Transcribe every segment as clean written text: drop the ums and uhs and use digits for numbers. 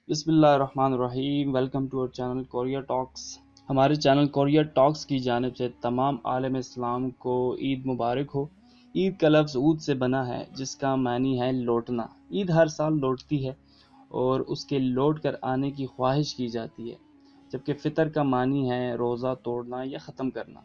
بسم اللہ الرحمن الرحیم۔ ویلکم ٹو اور چینل کوریا ٹاکس۔ ہمارے چینل کوریا ٹاکس کی جانب سے تمام عالم اسلام کو عید مبارک ہو۔ عید کا لفظ عود سے بنا ہے جس کا معنی ہے لوٹنا۔ عید ہر سال لوٹتی ہے اور اس کے لوٹ کر آنے کی خواہش کی جاتی ہے، جبکہ فطر کا معنی ہے روزہ توڑنا یا ختم کرنا۔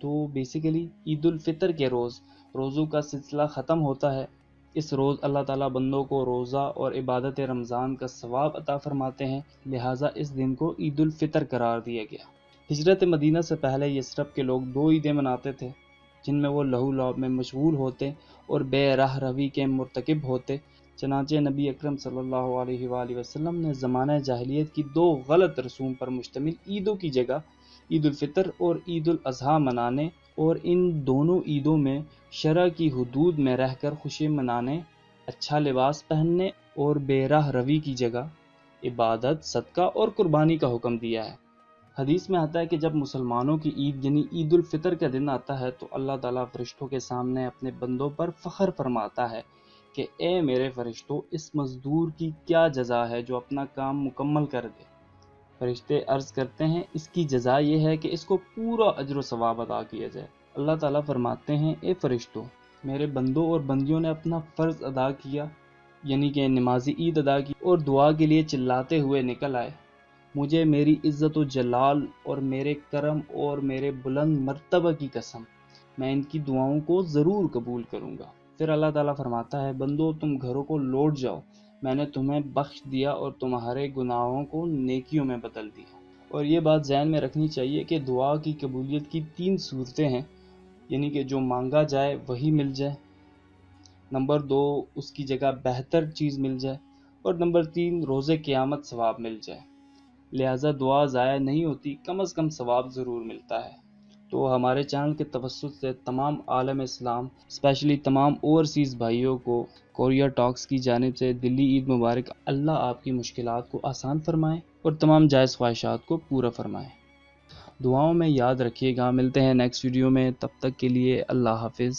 تو بیسیکلی عید الفطر کے روز روزوں کا سلسلہ ختم ہوتا ہے۔ اس روز اللہ تعالیٰ بندوں کو روزہ اور عبادت رمضان کا ثواب عطا فرماتے ہیں، لہٰذا اس دن کو عید الفطر قرار دیا گیا۔ ہجرت مدینہ سے پہلے یثرب کے لوگ 2 عیدیں مناتے تھے جن میں وہ لہو لعب میں مشغول ہوتے اور بے راہ روی کے مرتکب ہوتے۔ چنانچہ نبی اکرم صلی اللہ علیہ وآلہ وسلم نے زمانہ جاہلیت کی 2 غلط رسوم پر مشتمل عیدوں کی جگہ عید الفطر اور عید الاضحیٰ منانے اور ان دونوں عیدوں میں شرع کی حدود میں رہ کر خوشی منانے، اچھا لباس پہننے اور بے راہ روی کی جگہ عبادت، صدقہ اور قربانی کا حکم دیا ہے۔ حدیث میں آتا ہے کہ جب مسلمانوں کی عید یعنی عید الفطر کا دن آتا ہے تو اللہ تعالیٰ فرشتوں کے سامنے اپنے بندوں پر فخر فرماتا ہے کہ اے میرے فرشتوں، اس مزدور کی کیا جزا ہے جو اپنا کام مکمل کر دے؟ فرشتے عرض کرتے ہیں اس کی جزا یہ ہے کہ اس کو پورا اجر و ثواب عطا کیا جائے۔ اللہ تعالیٰ فرماتے ہیں اے فرشتوں، میرے بندوں اور بندیوں نے اپنا فرض ادا کیا، یعنی کہ نماز عید ادا کی اور دعا کے لیے چلاتے ہوئے نکل آئے۔ مجھے میری عزت و جلال اور میرے کرم اور میرے بلند مرتبہ کی قسم، میں ان کی دعاؤں کو ضرور قبول کروں گا۔ پھر اللہ تعالیٰ فرماتا ہے بندو تم گھروں کو لوٹ جاؤ، میں نے تمہیں بخش دیا اور تمہارے گناہوں کو نیکیوں میں بدل دیا۔ اور یہ بات ذہن میں رکھنی چاہیے کہ دعا کی قبولیت کی 3 صورتیں ہیں، یعنی کہ جو مانگا جائے وہی مل جائے، نمبر 2 اس کی جگہ بہتر چیز مل جائے، اور نمبر 3 روز قیامت ثواب مل جائے۔ لہٰذا دعا ضائع نہیں ہوتی، کم از کم ثواب ضرور ملتا ہے۔ تو ہمارے چینل کے توسط سے تمام عالم اسلام، اسپیشلی تمام اوورسیز بھائیوں کو کوریا ٹاکس کی جانب سے دلی عید مبارک۔ اللہ آپ کی مشکلات کو آسان فرمائے اور تمام جائز خواہشات کو پورا فرمائے۔ دعاؤں میں یاد رکھیے گا۔ ملتے ہیں نیکسٹ ویڈیو میں، تب تک کے لیے اللہ حافظ۔